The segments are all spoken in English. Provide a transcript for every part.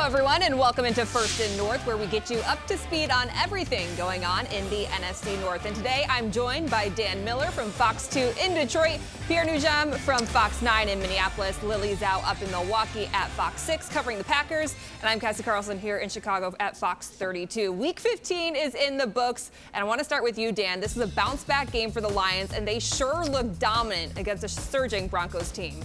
everyone, and welcome into First and North, where we get you up to speed on everything going on in the NFC North. And today I'm joined by Dan Miller from Fox 2 in Detroit, Pierre Nugent from Fox 9 in Minneapolis, Lily Zhao up in Milwaukee at Fox 6 covering the Packers, and I'm Cassie Carlson here in Chicago at Fox 32. Week 15 is in the books, and I want to start with you, Dan. This is a bounce-back game for the Lions, and they sure look dominant against a surging Broncos team.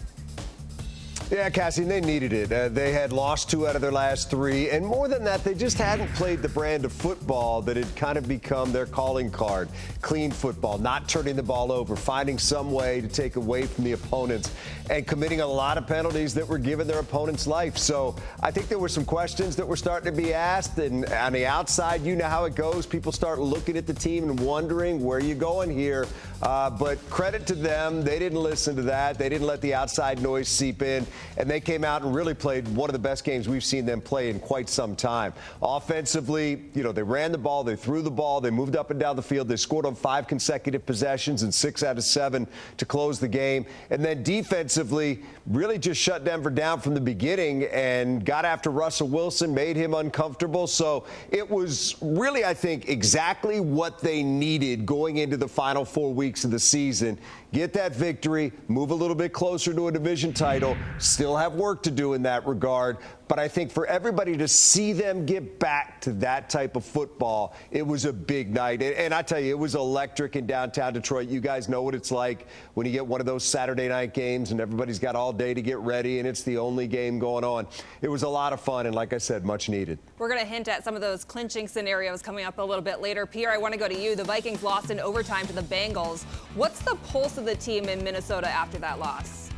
Yeah, Cassie, they needed it. They had lost 2 out of their last 3. And more than that, they just hadn't played the brand of football that had kind of become their calling card. Clean football, not turning the ball over, finding some way to take away from the opponents, and committing a lot of penalties that were giving their opponents life. So I think there were some questions that were starting to be asked. And on the outside, you know how it goes. People start looking at the team and wondering, where are you going here? But credit to them. They didn't listen to that. They didn't let the outside noise seep in. And they came out and really played one of the best games we've seen them play in quite some time. Offensively, they ran the ball, they threw the ball, they moved up and down the field. They scored on 5 consecutive possessions and 6 out of 7 to close the game. And then defensively, really just shut Denver down from the beginning and got after Russell Wilson, made him uncomfortable. So it was really, I think, exactly what they needed going into the final 4 weeks of the season. Get that victory, move a little bit closer to a division title, still have work to do in that regard. But I think for everybody to see them get back to that type of football, it was a big night. And I tell you, it was electric in downtown Detroit. You guys know what it's like when you get one of those Saturday night games and everybody's got all day to get ready and it's the only game going on. It was a lot of fun and, like I said, much needed. We're going to hint at some of those clinching scenarios coming up a little bit later. Pierre, I want to go to you. The Vikings lost in overtime to the Bengals. What's the pulse of the team in Minnesota after that loss?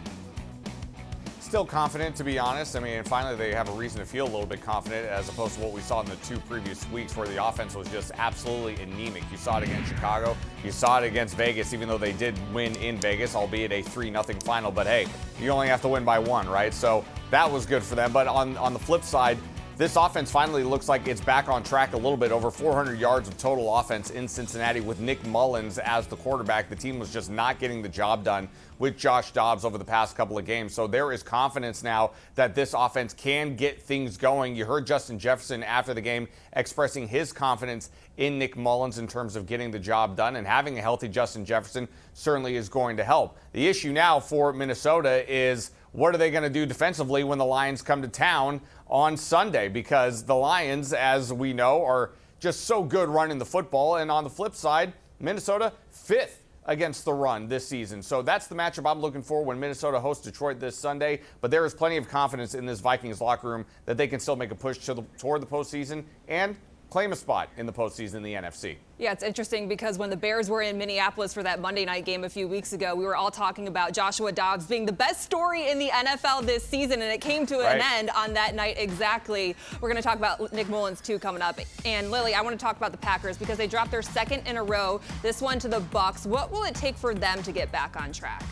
Still confident, to be honest. I mean, finally they have a reason to feel a little bit confident as opposed to what we saw in the 2 previous weeks where the offense was just absolutely anemic. You saw it against Chicago. You saw it against Vegas, even though they did win in Vegas, albeit a 3-0 final. But hey, you only have to win by 1, right? So that was good for them. But on the flip side, this offense finally looks like it's back on track a little bit. Over 400 yards of total offense in Cincinnati with Nick Mullins as the quarterback. The team was just not getting the job done with Josh Dobbs over the past couple of games. So there is confidence now that this offense can get things going. You heard Justin Jefferson after the game expressing his confidence in Nick Mullins in terms of getting the job done, and having a healthy Justin Jefferson certainly is going to help. The issue now for Minnesota is, what are they going to do defensively when the Lions come to town on Sunday? Because the Lions, as we know, are just so good running the football. And on the flip side, Minnesota 5th against the run this season. So that's the matchup I'm looking for when Minnesota hosts Detroit this Sunday. But there is plenty of confidence in this Vikings locker room that they can still make a push toward the postseason and claim a spot in the postseason in the NFC. Yeah, it's interesting because when the Bears were in Minneapolis for that Monday night game a few weeks ago, we were all talking about Joshua Dobbs being the best story in the NFL this season, and it came to an end on that night exactly. We're going to talk about Nick Mullins, too, coming up. And, Lily, I want to talk about the Packers because they dropped their 2nd in a row, this one to the Bucs. What will it take for them to get back on track?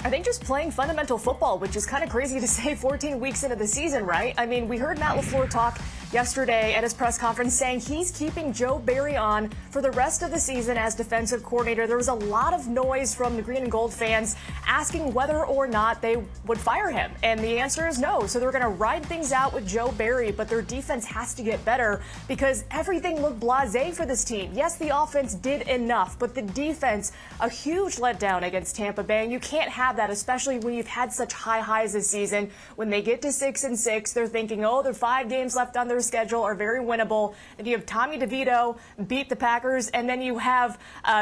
I think just playing fundamental football, which is kind of crazy to say 14 weeks into the season, right? I mean, we heard Matt LaFleur talk yesterday at his press conference saying he's keeping Joe Barry on for the rest of the season as defensive coordinator. There was a lot of noise from the green and gold fans asking whether or not they would fire him. And the answer is no. So they're going to ride things out with Joe Barry, but their defense has to get better because everything looked blasé for this team. Yes, the offense did enough, but the defense, a huge letdown against Tampa Bay. And you can't have that, especially when you've had such high highs this season. When they get to 6-6, they're thinking, oh, there are 5 games left on their schedule are very winnable. And you have Tommy DeVito beat the Packers, and then you have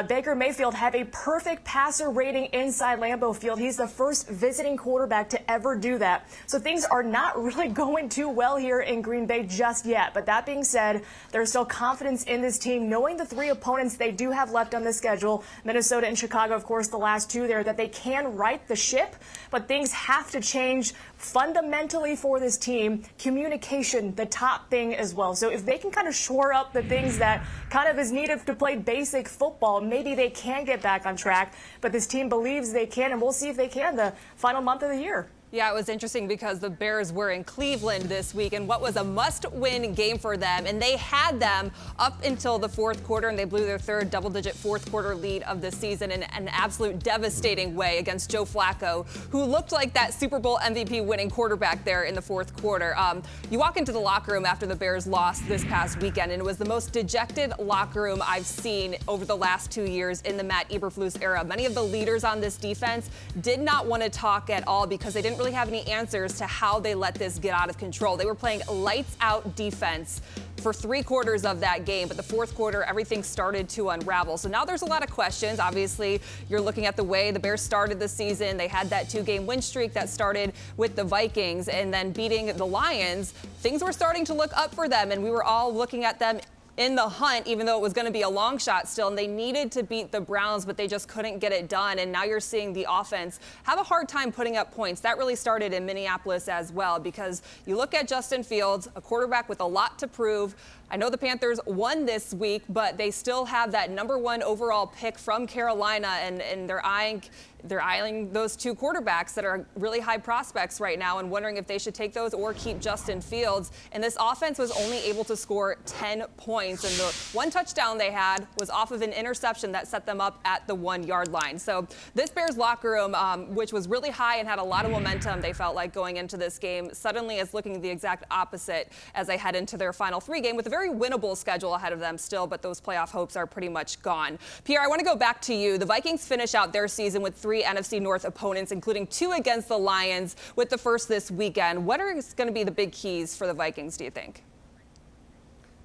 Baker Mayfield have a perfect passer rating inside Lambeau Field. He's the first visiting quarterback to ever do that. So things are not really going too well here in Green Bay just yet. But that being said, there's still confidence in this team, knowing the 3 opponents they do have left on the schedule, Minnesota and Chicago, of course, the last 2 there, that they can right the ship. But things have to change fundamentally for this team. Communication, the top thing as well. So if they can kind of shore up the things that kind of is needed to play basic football, maybe they can get back on track. But this team believes they can, and we'll see if they can the final month of the year. Yeah, it was interesting because the Bears were in Cleveland this week and what was a must-win game for them. And they had them up until the fourth quarter, and they blew their third double-digit fourth quarter lead of the season in an absolute devastating way against Joe Flacco, who looked like that Super Bowl MVP winning quarterback there in the fourth quarter. You walk into the locker room after the Bears lost this past weekend, and it was the most dejected locker room I've seen over the last 2 years in the Matt Eberflus era. Many of the leaders on this defense did not want to talk at all because they didn't really have any answers to how they let this get out of control. They were playing lights out defense for 3 quarters of that game, but the fourth quarter, everything started to unravel. So now there's a lot of questions. Obviously, you're looking at the way the Bears started the season. They had that 2-game win streak that started with the Vikings and then beating the Lions. Things were starting to look up for them, and we were all looking at them in the hunt, even though it was going to be a long shot still, and they needed to beat the Browns, but they just couldn't get it done. And now you're seeing the offense have a hard time putting up points. That really started in Minneapolis as well, because you look at Justin Fields, a quarterback with a lot to prove. I know the Panthers won this week, but they still have that #1 overall pick from Carolina, and they're eyeing those 2 quarterbacks that are really high prospects right now and wondering if they should take those or keep Justin Fields. And this offense was only able to score 10 points. And the 1 touchdown they had was off of an interception that set them up at the 1-yard line. So this Bears locker room, which was really high and had a lot of momentum, they felt like going into this game, suddenly is looking the exact opposite as they head into their final 3 game with a very winnable schedule ahead of them still, but those playoff hopes are pretty much gone. Pierre, I want to go back to you. The Vikings finish out their season with 3 NFC North opponents, including 2 against the Lions, with the first this weekend. What are going to be the big keys for the Vikings, do you think?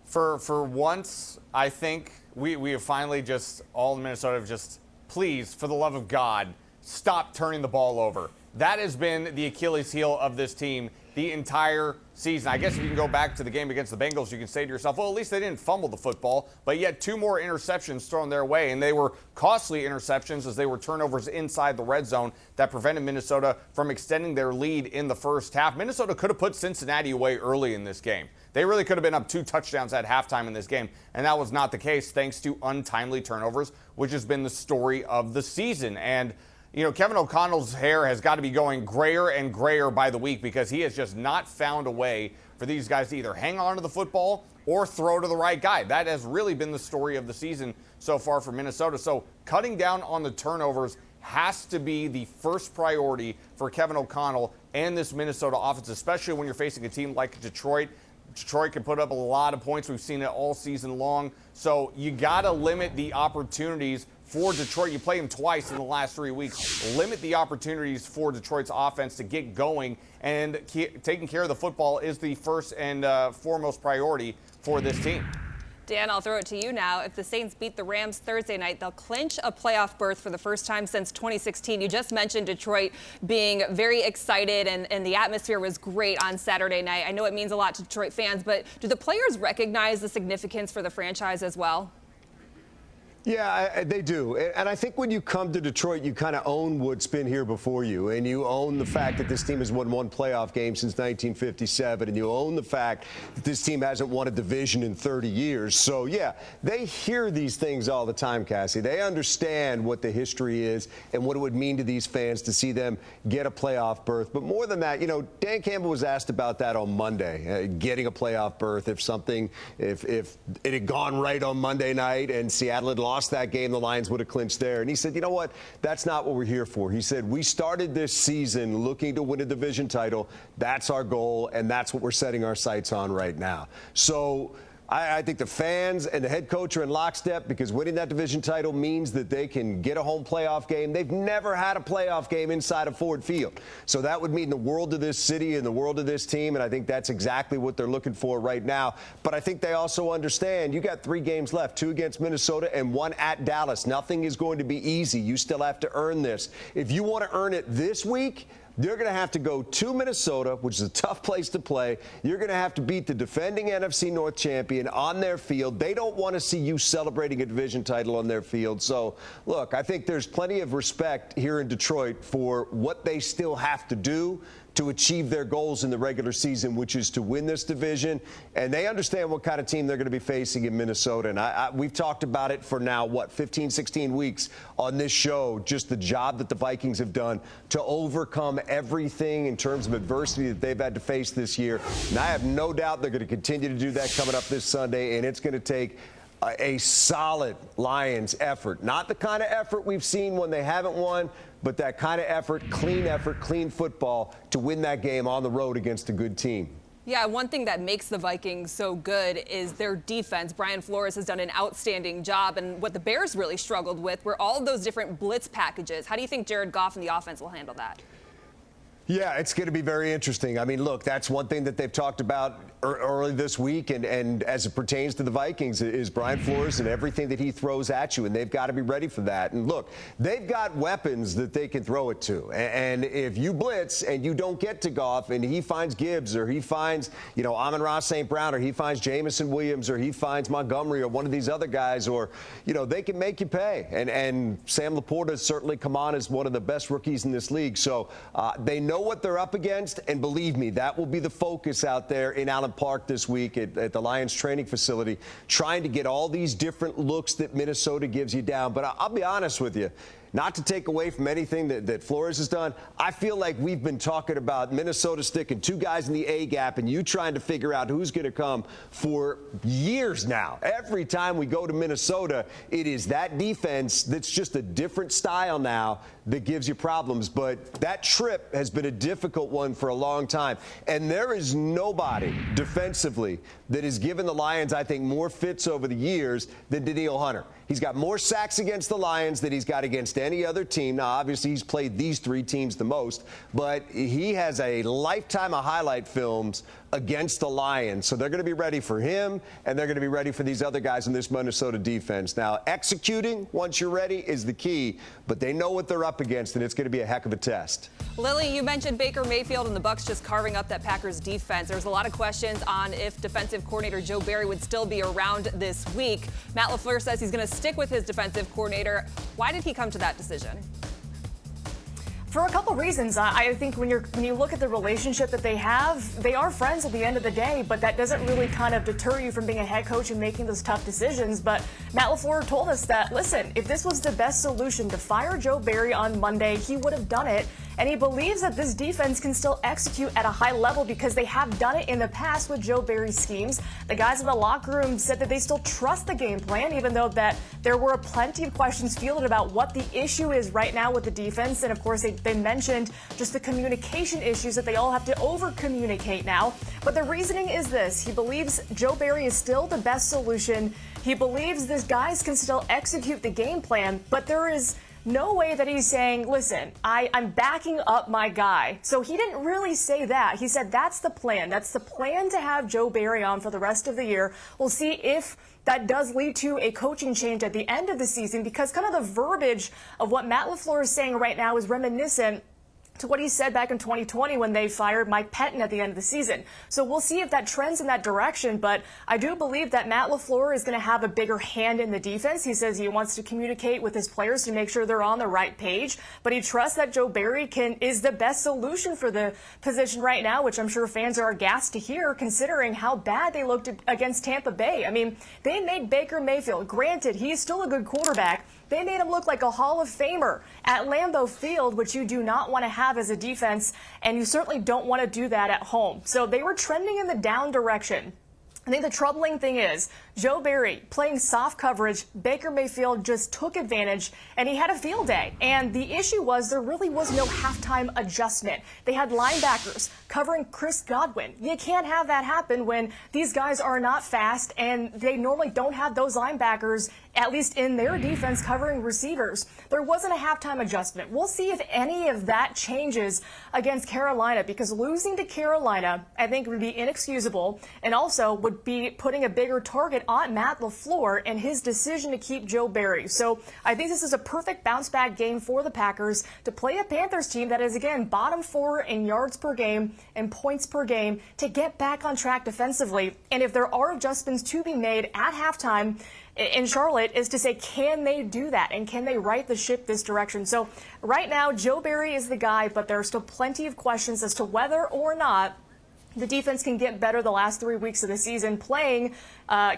For once, I think we have finally all in Minnesota have please, for the love of God, stop turning the ball over. That has been the Achilles heel of this team the entire season. I guess if you can go back to the game against the Bengals, you can say to yourself, well, at least they didn't fumble the football, but yet 2 more interceptions thrown their way, and they were costly interceptions as they were turnovers inside the red zone that prevented Minnesota from extending their lead in the first half. Minnesota could have put Cincinnati away early in this game. They really could have been up 2 touchdowns at halftime in this game, and that was not the case thanks to untimely turnovers, which has been the story of the season. And you know, Kevin O'Connell's hair has got to be going grayer and grayer by the week because he has just not found a way for these guys to either hang on to the football or throw to the right guy. That has really been the story of the season so far for Minnesota. So cutting down on the turnovers has to be the first priority for Kevin O'Connell and this Minnesota offense, especially when you're facing a team like Detroit. Detroit can put up a lot of points. We've seen it all season long. So you got to limit the opportunities for Detroit. You play them twice in the last 3 weeks. Limit the opportunities for Detroit's offense to get going, and taking care of the football is the first and foremost priority for this team. Dan, I'll throw it to you now. If the Saints beat the Rams Thursday night, they'll clinch a playoff berth for the first time since 2016. You just mentioned Detroit being very excited, and the atmosphere was great on Saturday night. I know it means a lot to Detroit fans, but do the players recognize the significance for the franchise as well? Yeah, they do. And I think when you come to Detroit, you kind of own what's been here before you. And you own the fact that this team has won 1 playoff game since 1957. And you own the fact that this team hasn't won a division in 30 years. So, yeah, they hear these things all the time, Cassie. They understand what the history is and what it would mean to these fans to see them get a playoff berth. But more than that, you know, Dan Campbell was asked about that on Monday, getting a playoff berth if it had gone right on Monday night and Seattle had lost that game, the Lions would have clinched there. And he said, you know what? That's not what we're here for. He said, we started this season looking to win a division title. That's our goal, and that's what we're setting our sights on right now. So I think the fans and the head coach are in lockstep because winning that division title means that they can get a home playoff game. They've never had a playoff game inside of Ford Field. So that would mean the world to this city and the world to this team, and I think that's exactly what they're looking for right now. But I think they also understand you got 3 games left, 2 against Minnesota and 1 at Dallas. Nothing is going to be easy. You still have to earn this. If you want to earn it this week, you're going to have to go to Minnesota, which is a tough place to play. You're going to have to beat the defending NFC North champion on their field. They don't want to see you celebrating a division title on their field. So, look, I think there's plenty of respect here in Detroit for what they still have to do to achieve their goals in the regular season, which is to win this division. And they understand what kind of team they're going to be facing in Minnesota. And we've talked about it for now, 15, 16 weeks on this show, just the job that the Vikings have done to overcome everything in terms of adversity that they've had to face this year. And I have no doubt they're going to continue to do that coming up this Sunday, and it's going to take a solid Lions effort. Not the kind of effort we've seen when they haven't won, but that kind of effort, clean football to win that game on the road against a good team. Yeah, one thing that makes the Vikings so good is their defense. Brian Flores has done an outstanding job, and what the Bears really struggled with were all of those different blitz packages. How do you think Jared Goff and the offense will handle that? Yeah, it's going to be very interesting. I mean, look, that's one thing that they've talked about early this week, and as it pertains to the Vikings, is Brian Flores and everything that he throws at you, and they've got to be ready for that. And look, they've got weapons that they can throw it to. And if you blitz and you don't get to Goff and he finds Gibbs, or he finds, Amon-Ra St. Brown, or he finds Jamison Williams, or he finds Montgomery, or one of these other guys, or, they can make you pay. And Sam Laporta has certainly come on as one of the best rookies in this league. So they know what they're up against, and believe me, that will be the focus out there in Allen Park this week at the Lions training facility, trying to get all these different looks that Minnesota gives you down. But I'll be honest with you, not to take away from anything that Flores has done, I feel like we've been talking about Minnesota sticking two guys in the A gap and you trying to figure out who's going to come for years now. Every time we go to Minnesota, it is that defense that's just a different style now that gives you problems. But that trip has been a difficult one for a long time. And there is nobody defensively that has given the Lions, I think, more fits over the years than Danielle Hunter. He's got more sacks against the Lions than he's got against any other team. Now, obviously, he's played these three teams the most, but he has a lifetime of highlight films against the Lions. So they're going to be ready for him, and they're going to be ready for these other guys in this Minnesota defense. Now, executing once you're ready is the key, but they know what they're up against, and it's going to be a heck of a test. Lily, you mentioned Baker Mayfield and the Bucs just carving up that Packers defense. There's a lot of questions on if defensive coordinator Joe Barry would still be around this week. Matt LaFleur says he's going to stick with his defensive coordinator. Why did he come to that decision? For a couple reasons. I think when you look at the relationship that they have, they are friends at the end of the day, but that doesn't really kind of deter you from being a head coach and making those tough decisions. But Matt LaFleur told us that, listen, if this was the best solution to fire Joe Barry on Monday, he would have done it. And he believes that this defense can still execute at a high level because they have done it in the past with Joe Barry's schemes. The guys in the locker room said that they still trust the game plan, even though that there were plenty of questions fielded about what the issue is right now with the defense. And of course, they mentioned just the communication issues that they all have to over-communicate now. But the reasoning is this. He believes Joe Barry is still the best solution. He believes these guys can still execute the game plan, but there is no way that he's saying, listen, I'm backing up my guy. So he didn't really say that. He said that's the plan. That's the plan to have Joe Barry on for the rest of the year. We'll see if that does lead to a coaching change at the end of the season, because kind of the verbiage of what Matt LaFleur is saying right now is reminiscent to what he said back in 2020 when they fired Mike Pettin at the end of the season. So we'll see if that trends in that direction, but I do believe that Matt LaFleur is going to have a bigger hand in the defense. He says he wants to communicate with his players to make sure they're on the right page, but he trusts that Joe Barry is the best solution for the position right now, which I'm sure fans are aghast to hear considering how bad they looked against Tampa Bay. I mean, they made Baker Mayfield, granted, he's still a good quarterback, they made him look like a Hall of Famer at Lambeau Field, which you do not want to have as a defense, and you certainly don't want to do that at home. So they were trending in the down direction. I think the troubling thing is Joe Barry playing soft coverage. Baker Mayfield just took advantage, and he had a field day. And the issue was there really was no halftime adjustment. They had linebackers covering Chris Godwin. You can't have that happen when these guys are not fast, and they normally don't have those linebackers, at least in their defense, covering receivers. There wasn't a halftime adjustment. We'll see if any of that changes against Carolina, because losing to Carolina, I think, would be inexcusable, and also would be putting a bigger target on Matt LaFleur and his decision to keep Joe Barry. So I think this is a perfect bounce-back game for the Packers to play a Panthers team that is, again, bottom 4 in yards per game and points per game, to get back on track defensively. And if there are adjustments to be made at halftime, in Charlotte is to say, can they do that? And can they right the ship this direction? So right now, Joe Barry is the guy, but there are still plenty of questions as to whether or not the defense can get better the last 3 weeks of the season playing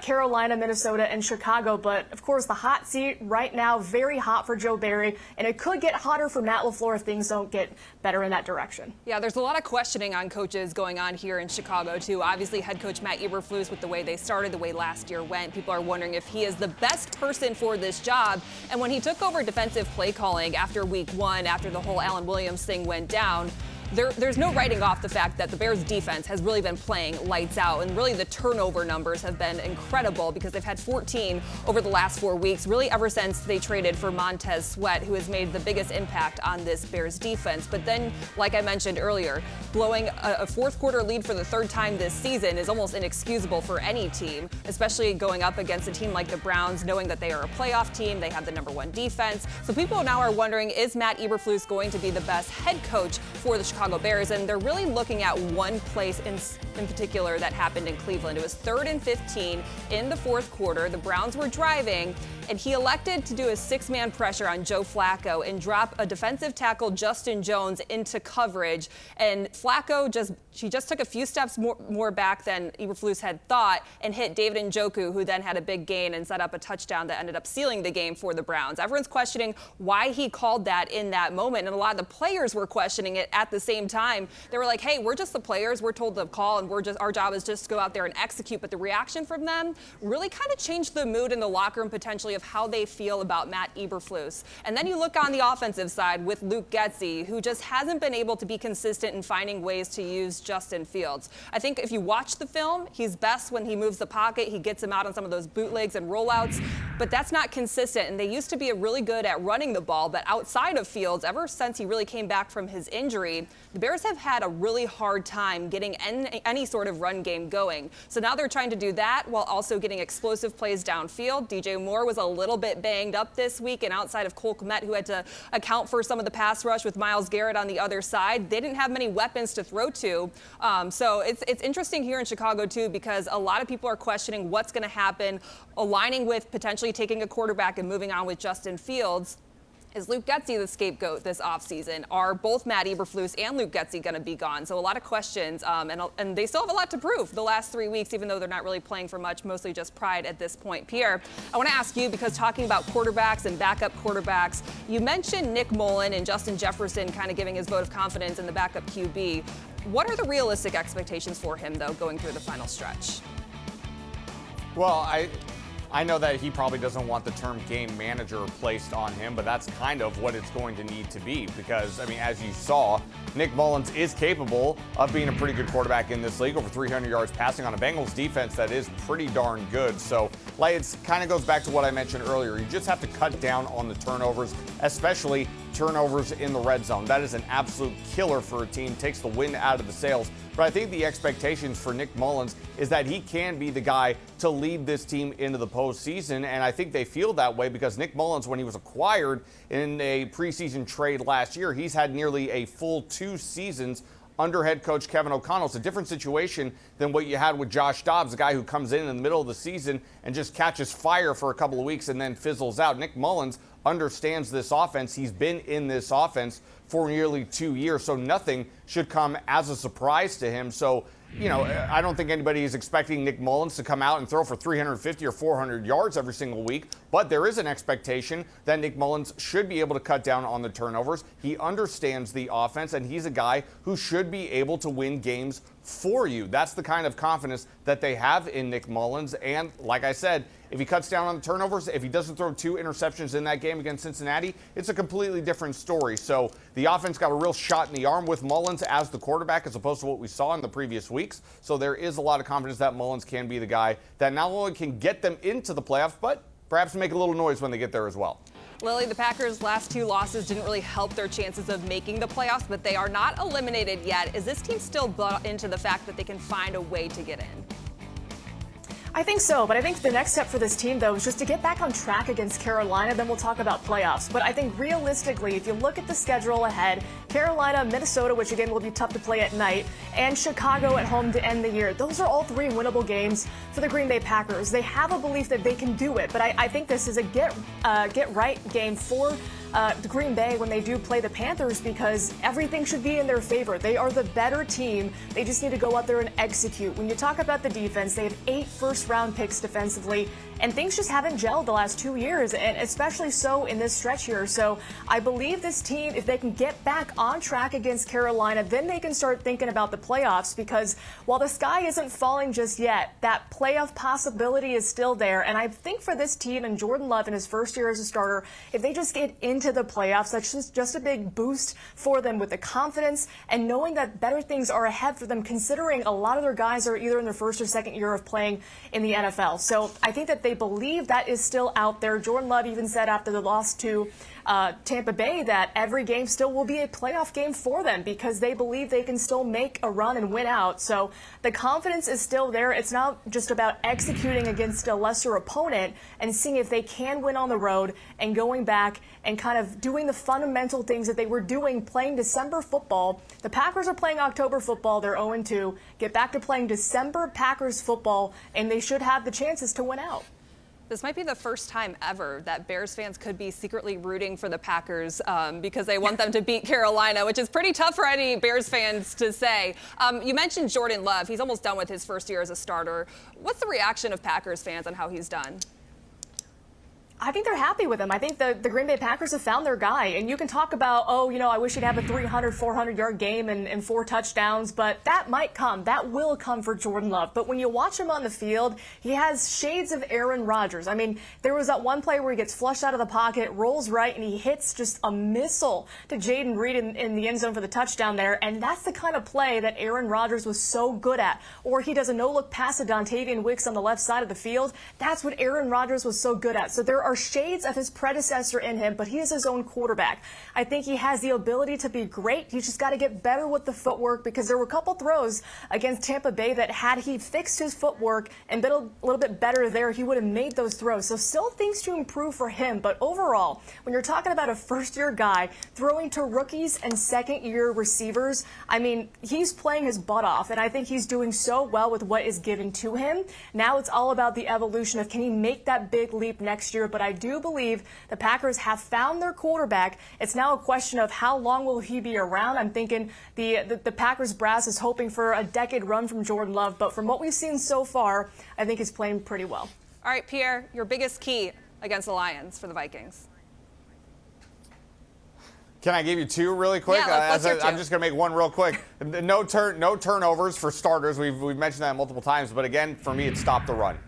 Carolina, Minnesota, and Chicago. But, of course, the hot seat right now, very hot for Joe Barry, and it could get hotter for Matt LaFleur if things don't get better in that direction. Yeah, there's a lot of questioning on coaches going on here in Chicago, too. Obviously, head coach Matt Eberflus, with the way they started, the way last year went, people are wondering if he is the best person for this job. And when he took over defensive play calling after week 1, after the whole Allen Williams thing went down, there's no writing off the fact that the Bears defense has really been playing lights out, and really the turnover numbers have been incredible because they've had 14 over the last 4 weeks, really ever since they traded for Montez Sweat, who has made the biggest impact on this Bears defense. But then, like I mentioned earlier, blowing a fourth quarter lead for the third time this season is almost inexcusable for any team, especially going up against a team like the Browns, knowing that they are a playoff team, they have the #1 defense. So people now are wondering, is Matt Eberflus going to be the best head coach for the Chicago Bears? And they're really looking at one place in particular that happened in Cleveland. It was 3rd and 15 in the fourth quarter. The Browns were driving, and he elected to do a 6-man pressure on Joe Flacco and drop a defensive tackle, Justin Jones, into coverage. And Flacco just took a few steps more back than Eberflus had thought and hit David Njoku, who then had a big gain and set up a touchdown that ended up sealing the game for the Browns. Everyone's questioning why he called that in that moment, and a lot of the players were questioning it at the same time. They were like, hey, we're just the players. We're told to call, and our job is just to go out there and execute. But the reaction from them really kind of changed the mood in the locker room potentially of how they feel about Matt Eberflus. And then you look on the offensive side with Luke Getsy, who just hasn't been able to be consistent in finding ways to use Justin Fields. I think if you watch the film, he's best when he moves the pocket. He gets him out on some of those bootlegs and rollouts, but that's not consistent. And they used to be really good at running the ball, but outside of Fields, ever since he really came back from his injury, the Bears have had a really hard time getting any sort of run game going. So now they're trying to do that while also getting explosive plays downfield. DJ Moore was a little bit banged up this week, and outside of Cole Kmet, who had to account for some of the pass rush with Myles Garrett on the other side, they didn't have many weapons to throw to. So it's interesting here in Chicago, too, because a lot of people are questioning what's going to happen, aligning with potentially taking a quarterback and moving on with Justin Fields. Is Luke Getsy the scapegoat this offseason? Are both Matt Eberflus and Luke Getsy going to be gone? So a lot of questions, and they still have a lot to prove the last 3 weeks, even though they're not really playing for much, mostly just pride at this point. Pierre, I want to ask you, because talking about quarterbacks and backup quarterbacks, you mentioned Nick Mullen and Justin Jefferson kind of giving his vote of confidence in the backup QB. What are the realistic expectations for him, though, going through the final stretch? Well, I know that he probably doesn't want the term game manager placed on him, but that's kind of what it's going to need to be because, I mean, as you saw, Nick Mullins is capable of being a pretty good quarterback in this league, over 300 yards passing on a Bengals defense that is pretty darn good. So, like, it kind of goes back to what I mentioned earlier. You just have to cut down on the turnovers, especially turnovers in the red zone. That is an absolute killer for a team, takes the wind out of the sails. But I think the expectations for Nick Mullins is that he can be the guy to lead this team into the postseason, and I think they feel that way because Nick Mullins, when he was acquired in a preseason trade last year, he's had nearly a full 2 seasons under head coach Kevin O'Connell. It's a different situation than what you had with Josh Dobbs, a guy who comes in the middle of the season and just catches fire for a couple of weeks and then fizzles out. Nick Mullins understands this offense. He's been in this offense for nearly 2 years, so nothing should come as a surprise to him. So, you know, I don't think anybody is expecting Nick Mullins to come out and throw for 350 or 400 yards every single week, but there is an expectation that Nick Mullins should be able to cut down on the turnovers. He understands the offense, and he's a guy who should be able to win games for you. That's the kind of confidence that they have in Nick Mullins, and like I said, if he cuts down on the turnovers, if he doesn't throw 2 interceptions in that game against Cincinnati, it's a completely different story. So the offense got a real shot in the arm with Mullins as the quarterback as opposed to what we saw in the previous weeks. So there is a lot of confidence that Mullins can be the guy that not only can get them into the playoffs, but perhaps make a little noise when they get there as well. Lily, the Packers' last 2 losses didn't really help their chances of making the playoffs, but they are not eliminated yet. Is this team still bought into the fact that they can find a way to get in? I think so, but I think the next step for this team, though, is just to get back on track against Carolina. Then we'll talk about playoffs. But I think realistically, if you look at the schedule ahead, Carolina, Minnesota, which again will be tough to play at night, and Chicago at home to end the year. Those are all 3 winnable games for the Green Bay Packers. They have a belief that they can do it, but I think this is a get-right game for the Green Bay when they do play the Panthers, because everything should be in their favor. They are the better team. They just need to go out there and execute. When you talk about the defense, they have 8 first-round picks defensively, and things just haven't gelled the last 2 years, and especially so in this stretch here. So I believe this team, if they can get back on track against Carolina, then they can start thinking about the playoffs, because while the sky isn't falling just yet, that playoff possibility is still there. And I think for this team and Jordan Love in his first year as a starter, if they just get into the playoffs, that's just a big boost for them with the confidence and knowing that better things are ahead for them, considering a lot of their guys are either in their first or second year of playing in the NFL. So I think that they believe that is still out there. Jordan Love even said after the loss to Tampa Bay that every game still will be a playoff game for them, because they believe they can still make a run and win out. So the confidence is still there. It's not just about executing against a lesser opponent and seeing if they can win on the road and going back and kind of doing the fundamental things that they were doing playing December football. The Packers are playing October football. They're 0-2. Get back to playing December Packers football, and they should have the chances to win out. This might be the first time ever that Bears fans could be secretly rooting for the Packers because they want them to beat Carolina, which is pretty tough for any Bears fans to say. You mentioned Jordan Love. He's almost done with his first year as a starter. What's the reaction of Packers fans on how he's done? I think they're happy with him. I think the Green Bay Packers have found their guy. And you can talk about, I wish he'd have a 300, 400-yard game and 4 touchdowns, but that might come. That will come for Jordan Love. But when you watch him on the field, he has shades of Aaron Rodgers. I mean, there was that one play where he gets flushed out of the pocket, rolls right, and he hits just a missile to Jaden Reed in the end zone for the touchdown there. And that's the kind of play that Aaron Rodgers was so good at. Or he does a no-look pass to Dontavian Wicks on the left side of the field. That's what Aaron Rodgers was so good at. So there are shades of his predecessor in him, but he is his own quarterback. I think he has the ability to be great. He's just got to get better with the footwork, because there were a couple throws against Tampa Bay that had he fixed his footwork and been a little bit better there, he would have made those throws. So still things to improve for him. But overall, when you're talking about a first-year guy throwing to rookies and second-year receivers, I mean, he's playing his butt off, and I think he's doing so well with what is given to him. Now it's all about the evolution of, can he make that big leap next year? But I do believe the Packers have found their quarterback. It's now a question of how long will he be around. I'm thinking the Packers brass is hoping for a decade run from Jordan Love, but from what we've seen so far, I think he's playing pretty well. All right, Pierre, your biggest key against the Lions for the Vikings? Can I give you 2 really quick? Yeah, let's hear 2. I'm just going to make one real quick. No turnovers for starters. We've mentioned that multiple times. But again, for me, it's stop the run.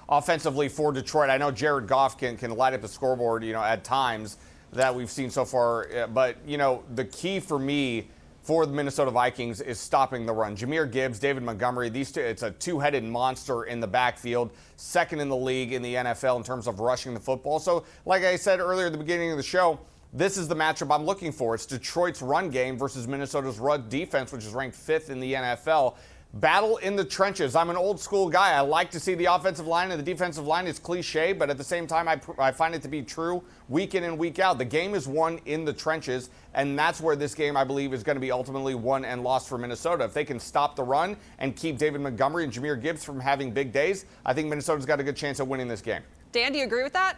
Offensively for Detroit, I know Jared Goff can light up the scoreboard, at times that we've seen so far. But, the key for me for the Minnesota Vikings is stopping the run. Jahmyr Gibbs, David Montgomery, these two, it's a 2-headed monster in the backfield, second in the league in the NFL in terms of rushing the football. So, like I said earlier at the beginning of the show, this is the matchup I'm looking for. It's Detroit's run game versus Minnesota's run defense, which is ranked 5th in the NFL. Battle in the trenches. I'm an old school guy. I like to see the offensive line and the defensive line. It's cliche, but at the same time, I find it to be true week in and week out. The game is won in the trenches, and that's where this game, I believe, is going to be ultimately won and lost for Minnesota. If they can stop the run and keep David Montgomery and Jahmyr Gibbs from having big days, I think Minnesota's got a good chance of winning this game. Dan, do you agree with that?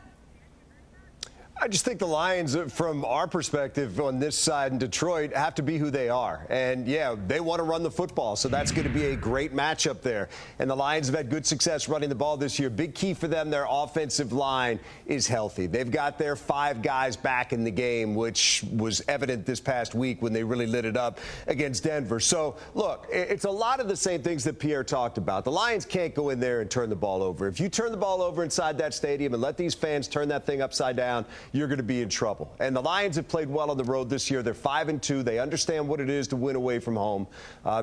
I just think the Lions, from our perspective on this side in Detroit, have to be who they are. And, yeah, they want to run the football, so that's going to be a great matchup there. And the Lions have had good success running the ball this year. Big key for them, their offensive line is healthy. They've got their 5 guys back in the game, which was evident this past week when they really lit it up against Denver. So, look, it's a lot of the same things that Pierre talked about. The Lions can't go in there and turn the ball over. If you turn the ball over inside that stadium and let these fans turn that thing upside down, you're going to be in trouble. And the Lions have played well on the road this year. They're 5-2. They understand what it is to win away from home.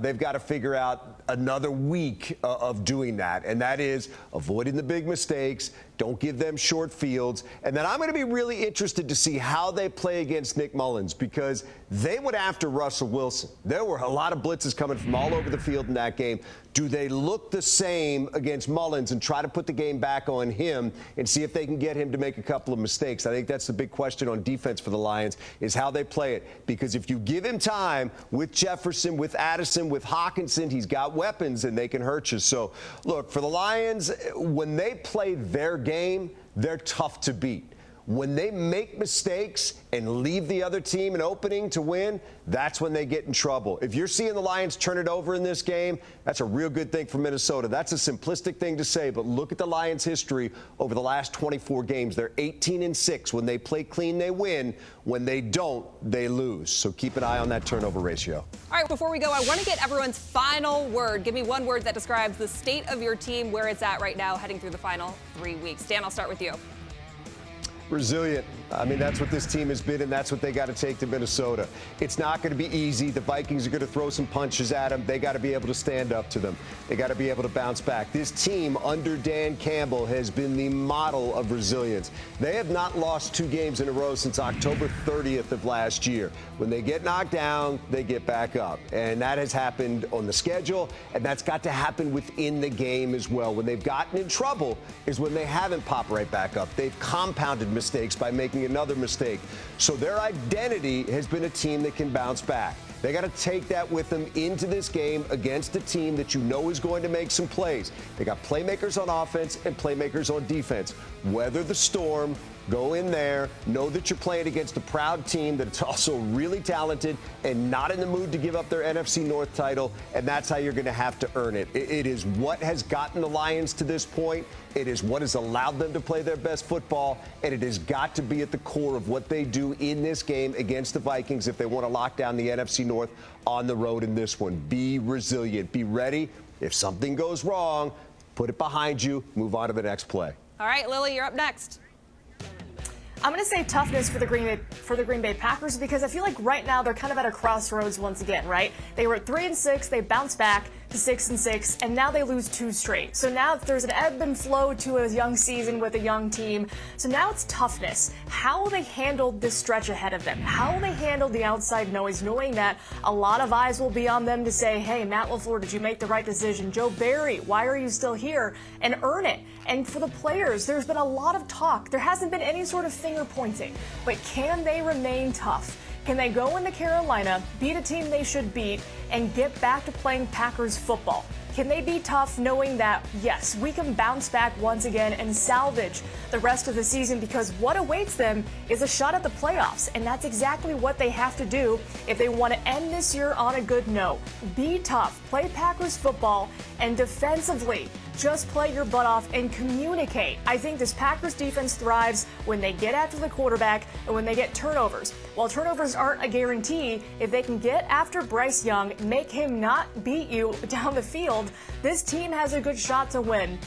They've got to figure out another week of doing that, and that is avoiding the big mistakes. Don't give them short fields. And then I'm going to be really interested to see how they play against Nick Mullins, because they went after Russell Wilson. There were a lot of blitzes coming from all over the field in that game. Do they look the same against Mullins and try to put the game back on him and see if they can get him to make a couple of mistakes? I think that's the big question on defense for the Lions, is how they play it. Because if you give him time with Jefferson, with Addison, with Hawkinson, he's got weapons and they can hurt you. So, look, for the Lions, when they play their game, they're tough to beat. When they make mistakes and leave the other team an opening to win, that's when they get in trouble. If you're seeing the Lions turn it over in this game, that's a real good thing for Minnesota. That's a simplistic thing to say, but look at the Lions' history over the last 24 games. They're 18-6. When they play clean, they win. When they don't, they lose. So keep an eye on that turnover ratio. All right, before we go, I want to get everyone's final word. Give me one word that describes the state of your team, where it's at right now, heading through the final 3 weeks. Dan, I'll start with you. Resilient. I mean, that's what this team has been, and that's what they got to take to Minnesota. It's not going to be easy. The Vikings are going to throw some punches at them. They got to be able to stand up to them. They got to be able to bounce back. This team under Dan Campbell has been the model of resilience. They have not lost 2 games in a row since October 30th of last year. When they get knocked down, they get back up. And that has happened on the schedule, and that's got to happen within the game as well. When they've gotten in trouble is when they haven't popped right back up. They've compounded mistakes by making another mistake. So their identity has been a team that can bounce back. They got to take that with them into this game against a team that you know is going to make some plays. They got playmakers on offense and playmakers on defense. Weather the storm. Go in there, know that you're playing against a proud team that's also really talented and not in the mood to give up their NFC North title, and that's how you're going to have to earn it. It is what has gotten the Lions to this point. It is what has allowed them to play their best football, and it has got to be at the core of what they do in this game against the Vikings if they want to lock down the NFC North on the road in this one. Be resilient. Be ready. If something goes wrong, put it behind you. Move on to the next play. All right, Lily, you're up next. I'm going to say toughness for the Green Bay Packers, because I feel like right now they're kind of at a crossroads once again, right? They were at 3-6, they bounced back to 6-6, and now they lose 2 straight. So now there's an ebb and flow to a young season with a young team. So now it's toughness. How will they handle this stretch ahead of them? How will they handle the outside noise, knowing that a lot of eyes will be on them to say, hey, Matt LaFleur, did you make the right decision? Joe Barry, why are you still here? And earn it. And for the players, there's been a lot of talk. There hasn't been any sort of finger pointing. But can they remain tough? Can they go into Carolina, beat a team they should beat, and get back to playing Packers football? Can they be tough knowing that, yes, we can bounce back once again and salvage the rest of the season, because what awaits them is a shot at the playoffs, and that's exactly what they have to do if they want to end this year on a good note. Be tough, play Packers football, and defensively, just play your butt off and communicate. I think this Packers defense thrives when they get after the quarterback and when they get turnovers. While turnovers aren't a guarantee, if they can get after Bryce Young, make him not beat you down the field, this team has a good shot to win.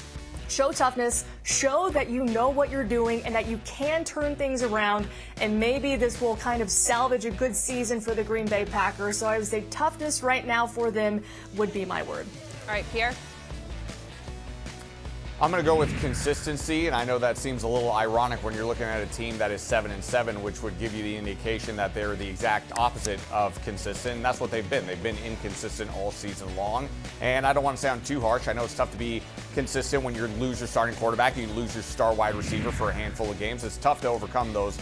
Show toughness, show that you know what you're doing and that you can turn things around, and maybe this will kind of salvage a good season for the Green Bay Packers. So I would say toughness right now for them would be my word. All right, Pierre? I'm going to go with consistency, and I know that seems a little ironic when you're looking at a team that is 7-7, which would give you the indication that they're the exact opposite of consistent, and that's what they've been. They've been inconsistent all season long, and I don't want to sound too harsh. I know it's tough to be consistent when you lose your starting quarterback and you lose your star wide receiver for a handful of games. It's tough to overcome those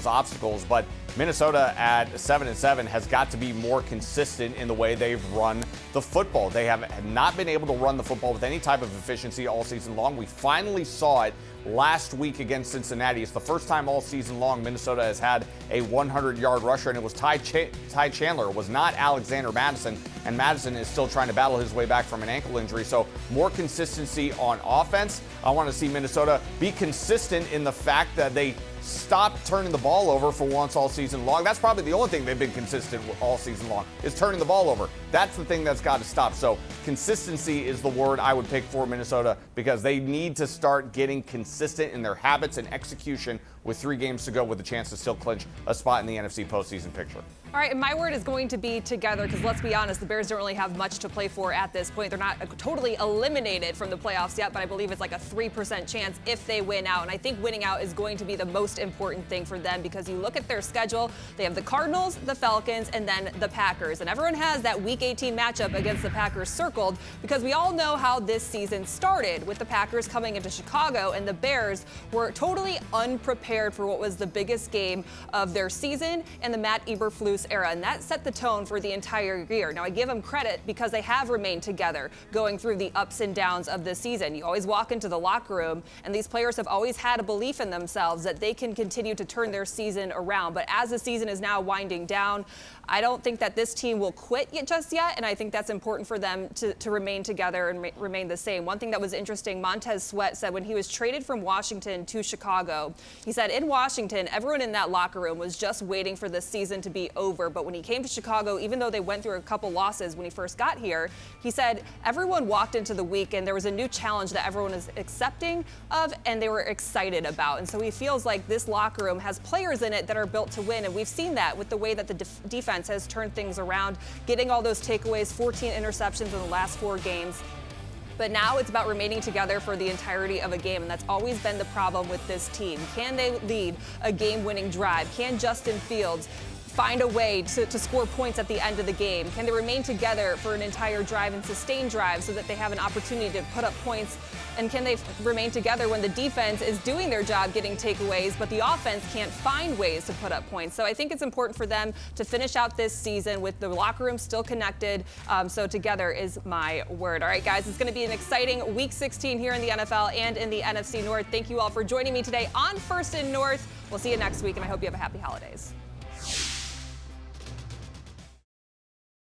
obstacles, but Minnesota at 7-7 has got to be more consistent in the way they've run the football. They have not been able to run the football with any type of efficiency all season long. We finally saw it last week against Cincinnati. It's the first time all season long Minnesota has had a 100-yard rusher, and it was Ty Chandler. It was not Alexander Madison, and Madison is still trying to battle his way back from an ankle injury. So more consistency on offense. I want to see Minnesota be consistent in the fact that they stop turning the ball over for once all season long. That's probably the only thing they've been consistent with all season long, is turning the ball over. That's the thing that's got to stop. So consistency is the word I would pick for Minnesota, because they need to start getting consistent in their habits and execution with 3 games to go, with a chance to still clinch a spot in the NFC postseason picture. All right, and my word is going to be together, because let's be honest, the Bears don't really have much to play for at this point. They're not totally eliminated from the playoffs yet, but I believe it's like a 3% chance if they win out. And I think winning out is going to be the most important thing for them, because you look at their schedule, they have the Cardinals, the Falcons, and then the Packers. And everyone has that Week 18 matchup against the Packers circled, because we all know how this season started with the Packers coming into Chicago, and the Bears were totally unprepared for what was the biggest game of their season and the Matt Eberflus era, and that set the tone for the entire year. Now, I give them credit because they have remained together going through the ups and downs of the season. You always walk into the locker room, and these players have always had a belief in themselves that they can continue to turn their season around. But as the season is now winding down, I don't think that this team will quit just yet, and I think that's important for them to remain together and remain the same. One thing that was interesting, Montez Sweat said when he was traded from Washington to Chicago, he said in Washington, everyone in that locker room was just waiting for the season to be over. But when he came to Chicago, even though they went through a couple losses when he first got here, he said everyone walked into the week and there was a new challenge that everyone is accepting of and they were excited about. And so he feels like this locker room has players in it that are built to win. And we've seen that with the way that the defense has turned things around, getting all those takeaways, 14 interceptions in the last 4 games. But now it's about remaining together for the entirety of a game, and that's always been the problem with this team. Can they lead a game-winning drive? Can Justin Fields find a way to score points at the end of the game? Can they remain together for an entire drive and sustain drives so that they have an opportunity to put up points? And can they remain together when the defense is doing their job getting takeaways, but the offense can't find ways to put up points? So I think it's important for them to finish out this season with the locker room still connected. So together is my word. All right, guys, it's going to be an exciting Week 16 here in the NFL and in the NFC North. Thank you all for joining me today on First and North. We'll see you next week, and I hope you have a happy holidays.